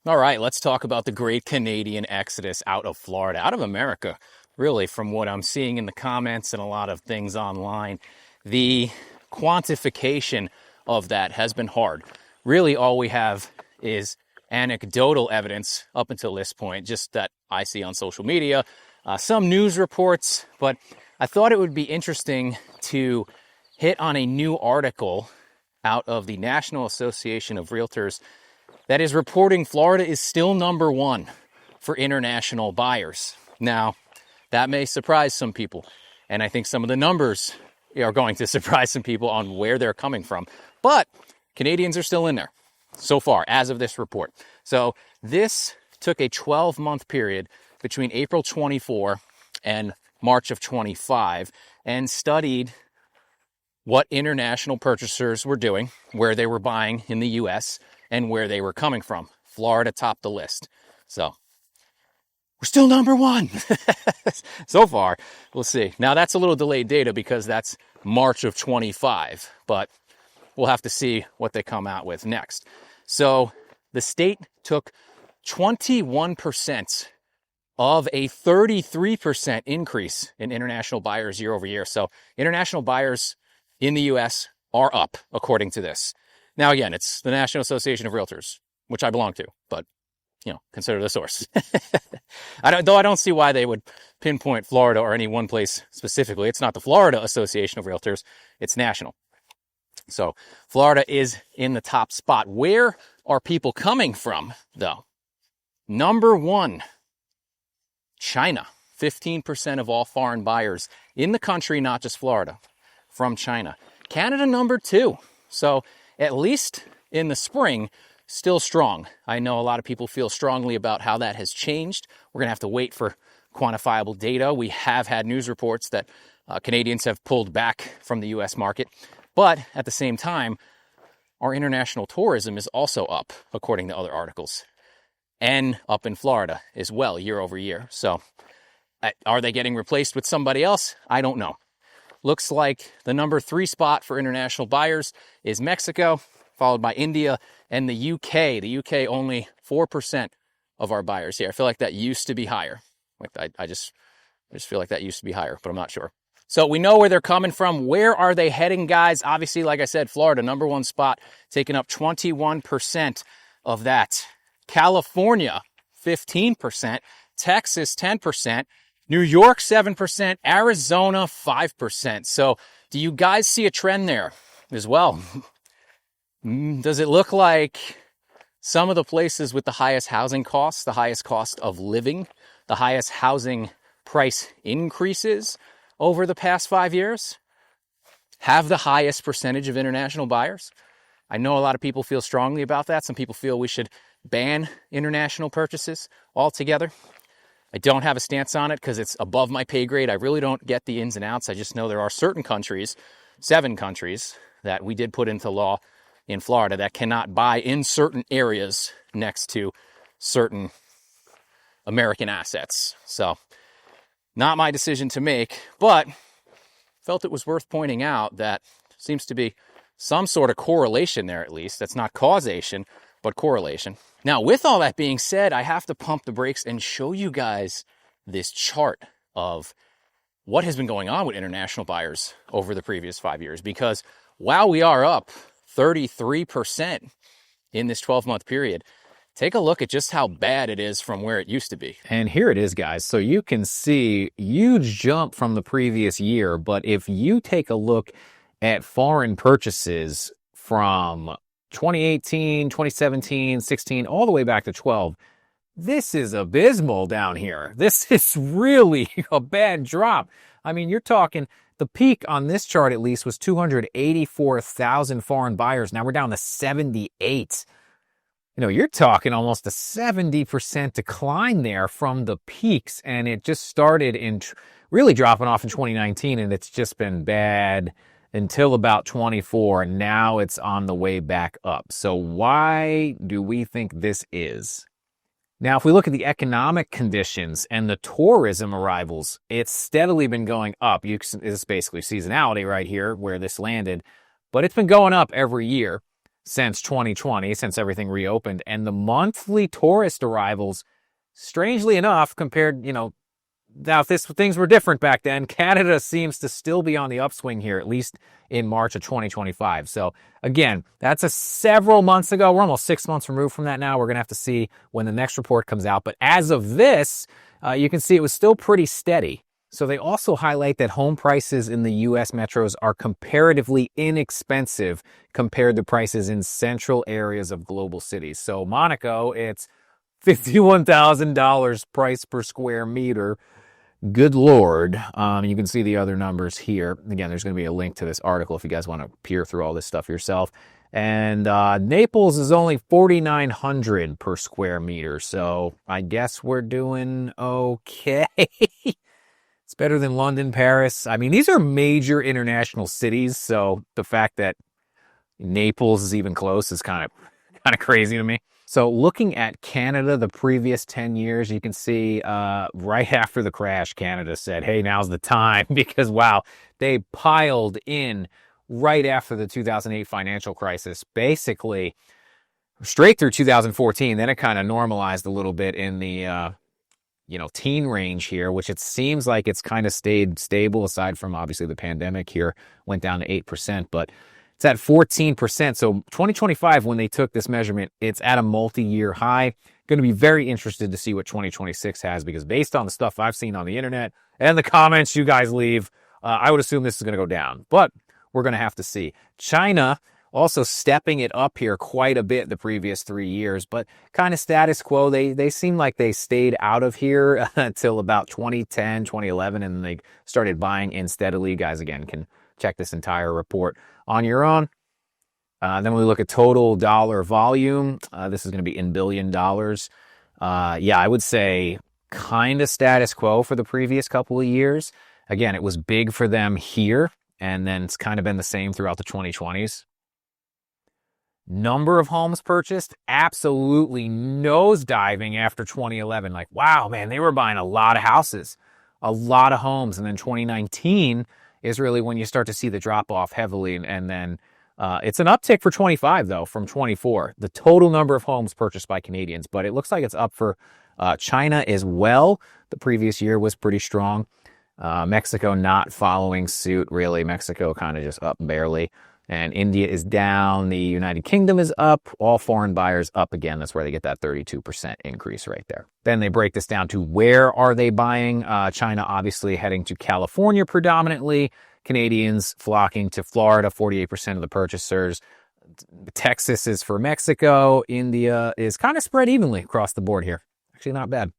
All right, let's talk about the great Canadian exodus out of Florida, out of America, really, from what I'm seeing in the comments and a lot of things online. The quantification of that has been hard. Really, all we have is anecdotal evidence up until this point, just that I see on social media, some news reports, but I thought it would be interesting to hit on a new article out of the National Association of Realtors that is reporting Florida is still number one for international buyers. Now, that may surprise some people, and I think some of the numbers are going to surprise some people on where they're coming from. But Canadians are still in there so far, as of this report. So this took a 12-month period between April 24 and March of 25 and studied what international purchasers were doing, where they were buying in the U.S., and where they were coming from. Florida topped the list. So we're still number one so far. We'll see. Now that's a little delayed data because that's March of 25, but we'll have to see what they come out with next. So the state took 21% of a 33% increase in international buyers year over year. So international buyers in the U.S. are up, according to this. Now, again, it's the National Association of Realtors, which I belong to, but, consider the source. I don't see why they would pinpoint Florida or any one place specifically. It's not the Florida Association of Realtors, it's national. So Florida is in the top spot. Where are people coming from, though? Number one, China. 15% of all foreign buyers in the country, not just Florida, from China. Canada, number two. So at least in the spring, still strong. I know a lot of people feel strongly about how that has changed. We're going to have to wait for quantifiable data. We have had news reports that Canadians have pulled back from the U.S. market. But at the same time, our international tourism is also up, according to other articles. And up in Florida as well, year over year. So are they getting replaced with somebody else? I don't know. Looks like the number 3 spot for international buyers is Mexico, followed by India and the UK. The UK only 4% of our buyers here. I feel like that used to be higher. I just feel like that used to be higher, but I'm not sure. So we know where they're coming from. Where are they heading, guys? Obviously, like I said, Florida, number 1 spot, taking up 21% of that. California, 15%. Texas, 10%. New York, 7%, Arizona, 5%. So do you guys see a trend there as well? Does it look like some of the places with the highest housing costs, the highest cost of living, the highest housing price increases over the past 5 years have the highest percentage of international buyers? I know a lot of people feel strongly about that. Some people feel we should ban international purchases altogether. I don't have a stance on it because it's above my pay grade. I really don't get the ins and outs. I just know there are certain countries, 7 countries, that we did put into law in Florida that cannot buy in certain areas next to certain American assets. So, not my decision to make, but felt it was worth pointing out that seems to be some sort of correlation there at least. That's not causation, but correlation. Now, with all that being said, I have to pump the brakes and show you guys this chart of what has been going on with international buyers over the previous 5 years. Because while we are up 33% in this 12-month period, take a look at just how bad it is from where it used to be. And here it is, guys. So you can see huge jump from the previous year. But if you take a look at foreign purchases from 2018, 2017, 16, all the way back to 12, this is abysmal down here. This is really a bad drop. I mean, you're talking, the peak on this chart at least was 284,000 foreign buyers. Now we're down to 78. You're talking almost a 70% decline there from the peaks. And it just started in really dropping off in 2019, and it's just been bad until about 24, and now it's on the way back up. So why do we think this is? Now, if we look at the economic conditions and the tourism arrivals, it's steadily been going up. This is basically seasonality right here where this landed, but it's been going up every year. since 2020, since everything reopened. And the monthly tourist arrivals, strangely enough, compared, now if things were different back then, Canada seems to still be on the upswing here, at least in March of 2025. So again, that's several months ago. We're almost 6 months removed from that now. We're going to have to see when the next report comes out. But as of this, you can see it was still pretty steady. So they also highlight that home prices in the U.S. metros are comparatively inexpensive compared to prices in central areas of global cities. So Monaco, it's $51,000 price per square meter. Good Lord. You can see the other numbers here. Again, there's going to be a link to this article if you guys want to peer through all this stuff yourself. And Naples is only $4,900 per square meter. So I guess we're doing okay. It's better than London, Paris. I mean, these are major international cities. So the fact that Naples is even close is kind of crazy to me. So looking at Canada, the previous 10 years, you can see right after the crash, Canada said, hey, now's the time, because, wow, they piled in right after the 2008 financial crisis, basically straight through 2014. Then it kind of normalized a little bit in the, teen range here, which it seems like it's kind of stayed stable aside from obviously the pandemic here, went down to 8%, but it's at 14%. So 2025, when they took this measurement, it's at a multi-year high. Going to be very interested to see what 2026 has, because based on the stuff I've seen on the internet and the comments you guys leave, I would assume this is going to go down. But we're going to have to see. China also stepping it up here quite a bit the previous 3 years, but kind of status quo. They seem like they stayed out of here until about 2010, 2011, and then they started buying in steadily. You guys, again, can check this entire report on your own. Then we look at total dollar volume. This is going to be in $1 billion. I would say kind of status quo for the previous couple of years. Again, it was big for them here, and then it's kind of been the same throughout the 2020s. Number of homes purchased, absolutely nosediving after 2011. Like, wow, man, they were buying a lot of houses, a lot of homes. And then 2019 is really when you start to see the drop off heavily. And then it's an uptick for 25, though, from 24. The total number of homes purchased by Canadians, but it looks like it's up for China as well. The previous year was pretty strong. Mexico not following suit, really. Mexico kind of just up barely. And India is down. The United Kingdom is up. All foreign buyers up again. That's where they get that 32% increase right there. Then they break this down to where are they buying. China obviously heading to California predominantly. Canadians flocking to Florida, 48% of the purchasers. Texas is for Mexico. India is kind of spread evenly across the board here. Actually not bad.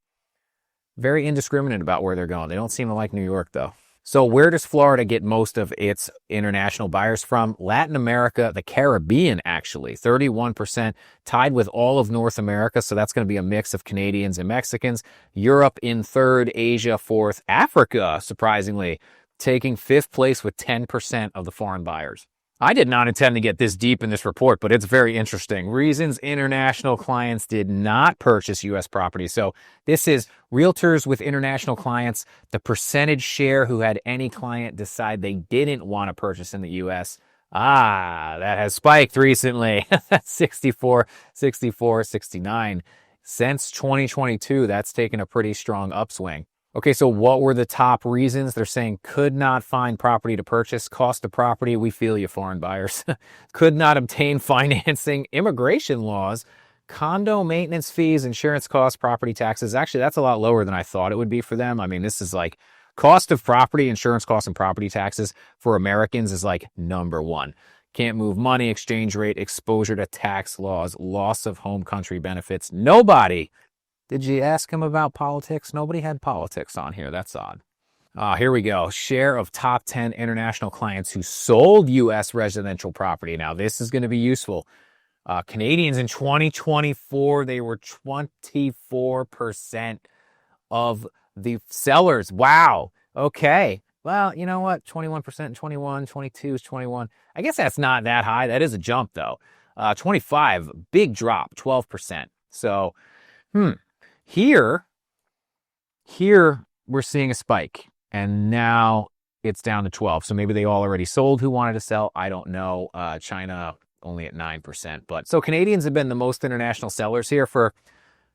Very indiscriminate about where they're going. They don't seem to like New York, though. So where does Florida get most of its international buyers from? Latin America, the Caribbean, actually. 31%, tied with all of North America. So that's going to be a mix of Canadians and Mexicans. Europe in third, Asia fourth, Africa, surprisingly, taking fifth place with 10% of the foreign buyers. I did not intend to get this deep in this report, but it's very interesting. Reasons international clients did not purchase U.S. property. So this is realtors with international clients, the percentage share who had any client decide they didn't want to purchase in the U.S. That has spiked recently. 64, 64, 69. Since 2022, that's taken a pretty strong upswing. Okay, so what were the top reasons? They're saying could not find property to purchase, cost of property, we feel you foreign buyers, could not obtain financing, immigration laws, condo maintenance fees, insurance costs, property taxes. Actually, that's a lot lower than I thought it would be for them. I mean, this is like cost of property, insurance costs, and property taxes for Americans is like number one. Can't move money, exchange rate, exposure to tax laws, loss of home country benefits. Nobody. Did you ask him about politics? Nobody had politics on here. That's odd. Here we go. Share of top 10 international clients who sold U.S. residential property. Now, this is going to be useful. Canadians in 2024, they were 24% of the sellers. Wow. Okay. Well, you know what? 21% in 21, 22 is 21. I guess that's not that high. That is a jump, though. 25, big drop, 12%. So, Here we're seeing a spike, and now it's down to 12. So maybe they all already sold who wanted to sell. I don't know. China only at 9%. But so Canadians have been the most international sellers here for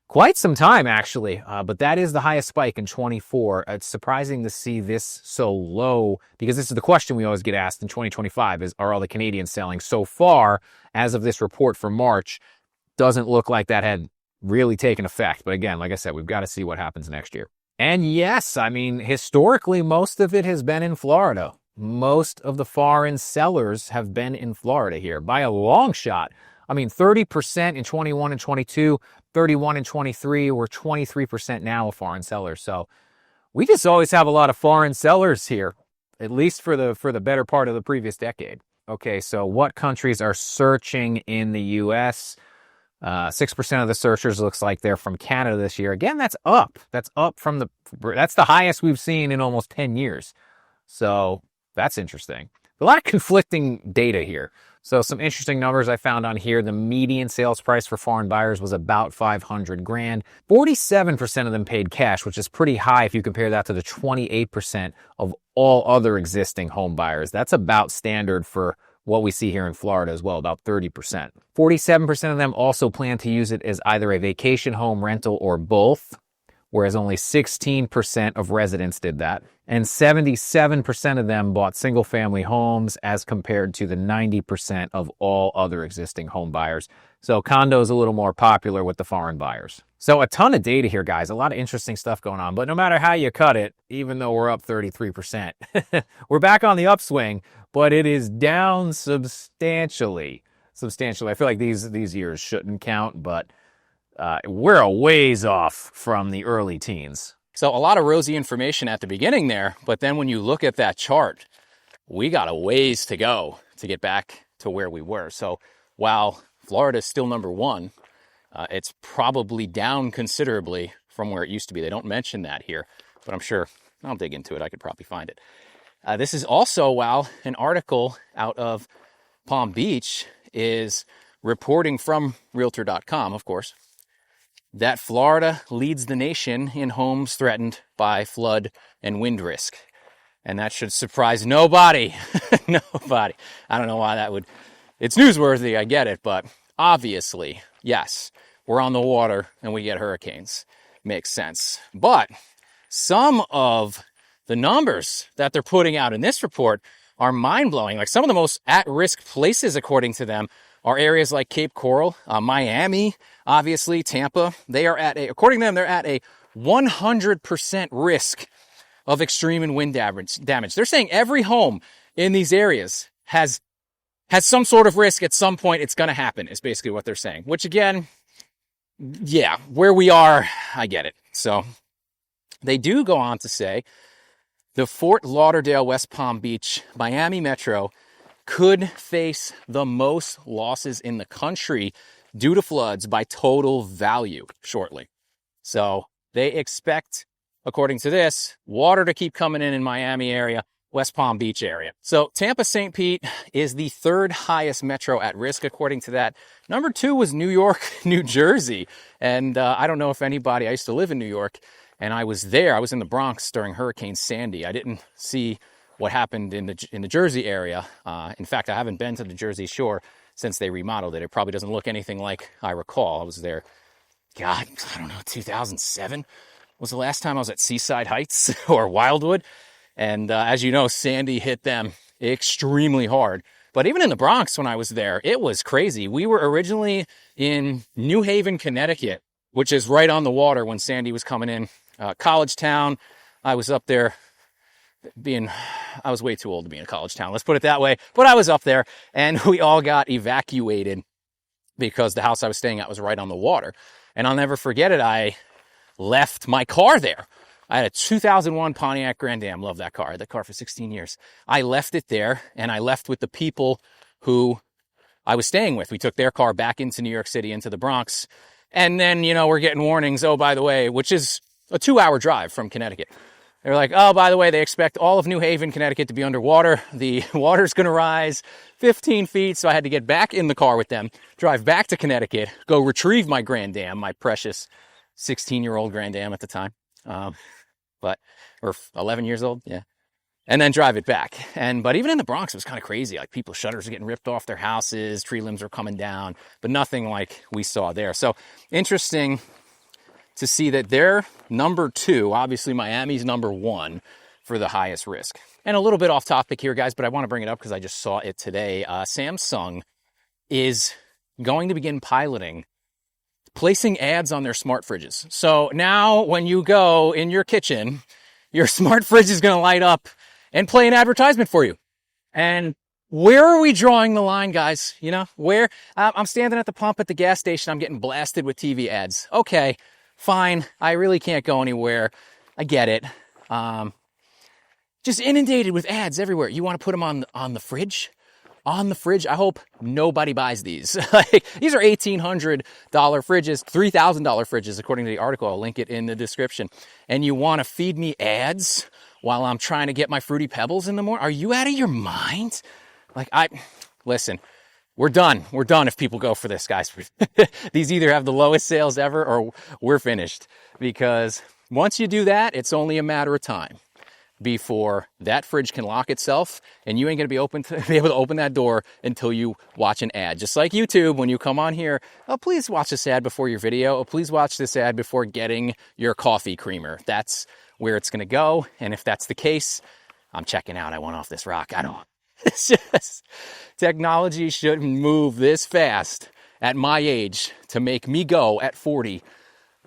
quite some time, actually. But that is the highest spike in 24. It's surprising to see this so low, because this is the question we always get asked in 2025 is, are all the Canadians selling? So far, as of this report for March, doesn't look like that had really taken effect. But again, like I said, we've got to see what happens next year. And yes, I mean, historically, most of it has been in Florida. Most of the foreign sellers have been in Florida here by a long shot. I mean, 30% in 21 and 22, 31 and 23, we're 23% now of foreign sellers. So we just always have a lot of foreign sellers here, at least for the better part of the previous decade. Okay, so what countries are searching in the U.S.? 6% of the searchers looks like they're from Canada this year. Again, that's up. That's the highest we've seen in almost 10 years. So that's interesting. A lot of conflicting data here. So some interesting numbers I found on here. The median sales price for foreign buyers was about $500,000. 47% of them paid cash, which is pretty high if you compare that to the 28% of all other existing home buyers. That's about standard for what we see here in Florida as well, about 30%. 47% of them also plan to use it as either a vacation home rental or both, whereas only 16% of residents did that. And 77% of them bought single-family homes as compared to the 90% of all other existing home buyers. So condo is a little more popular with the foreign buyers. So a ton of data here, guys. A lot of interesting stuff going on. But no matter how you cut it, even though we're up 33%, we're back on the upswing, but it is down substantially. I feel like these years shouldn't count, but we're a ways off from the early teens. So a lot of rosy information at the beginning there, but then when you look at that chart, we got a ways to go to get back to where we were. So while Florida is still number one, it's probably down considerably from where it used to be. They don't mention that here, but I'm sure I'll dig into it. I could probably find it. This is also, while an article out of Palm Beach is reporting from Realtor.com, of course, that Florida leads the nation in homes threatened by flood and wind risk. And that should surprise nobody. Nobody. I don't know why that would. It's newsworthy, I get it, but obviously, yes, we're on the water and we get hurricanes. Makes sense. But some of the numbers that they're putting out in this report are mind-blowing. Like some of the most at-risk places, according to them, are areas like Cape Coral, Miami, obviously, Tampa. They are according to them, they're at a 100% risk of extreme and wind damage. They're saying every home in these areas has some sort of risk at some point. It's going to happen, is basically what they're saying. Which again, yeah, where we are, I get it. So they do go on to say the Fort Lauderdale, West Palm Beach, Miami Metro could face the most losses in the country due to floods by total value shortly. So they expect, according to this, water to keep coming in Miami area, West Palm Beach area. So Tampa St. Pete is the third highest metro at risk, according to that. Number 2 was New York, New Jersey. And I don't know if anybody, I used to live in New York, and I was there. I was in the Bronx during Hurricane Sandy. I didn't see what happened in the Jersey area. In fact, I haven't been to the Jersey Shore since they remodeled it. It probably doesn't look anything like I recall. I was there, God, I don't know, 2007 was the last time I was at Seaside Heights or Wildwood. And as you know, Sandy hit them extremely hard. But even in the Bronx when I was there, it was crazy. We were originally in New Haven, Connecticut, which is right on the water when Sandy was coming in. College town. I was up there I was way too old to be in a college town, let's put it that way. But I was up there, and we all got evacuated because the house I was staying at was right on the water. And I'll never forget it. I left my car there. I had a 2001 Pontiac Grand Am. Love that car. I had that car for 16 years. I left it there, and I left with the people who I was staying with. We took their car back into New York City, into the Bronx. And then, we're getting warnings, oh, by the way, which is a 2-hour drive from Connecticut. They're like, oh, by the way, they expect all of New Haven, Connecticut to be underwater. The water's going to rise 15 feet. So I had to get back in the car with them, drive back to Connecticut, go retrieve my Grand Am, my precious 16-year-old Grand Am at the time. Or 11 years old. Yeah. and then drive it back. But even in the Bronx, it was kind of crazy. Like people's shutters are getting ripped off their houses, tree limbs are coming down, but nothing like we saw there. So interesting to see that they're number 2. Obviously, Miami's number 1 for the highest risk. And a little bit off topic here, guys, but I want to bring it up because I just saw it today. Samsung is going to begin piloting placing ads on their smart fridges. So now when you go in your kitchen, your smart fridge is going to light up and play an advertisement for you. And where are we drawing the line, guys? You know, where I'm standing at the pump at the gas station, I'm getting blasted with TV ads. Okay, fine. I really can't go anywhere. I get it. Just inundated with ads everywhere. You want to put them on the fridge? On the fridge? I hope nobody buys these. Like, these are $1,800 fridges, $3,000 fridges, according to the article. I'll link it in the description. And you want to feed me ads while I'm trying to get my Fruity Pebbles in the morning? Are you out of your mind? Like, listen, we're done. We're done if people go for this, guys. These either have the lowest sales ever or we're finished. Because once you do that, it's only a matter of time before that fridge can lock itself and you ain't going to be able to open that door until you watch an ad. Just like YouTube, when you come on here, oh, please watch this ad before your video. Oh, please watch this ad before getting your coffee creamer. That's where it's going to go. And if that's the case, I'm checking out. I want off this rock. I don't. It's just, technology shouldn't move this fast at my age to make me go at 40.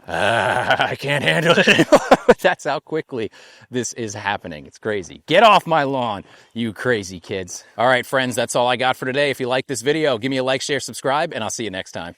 I can't handle it anymore. That's how quickly this is happening. It's crazy. Get off my lawn, you crazy kids. All right, friends, that's all I got for today. If you like this video, give me a like, share, subscribe, and I'll see you next time.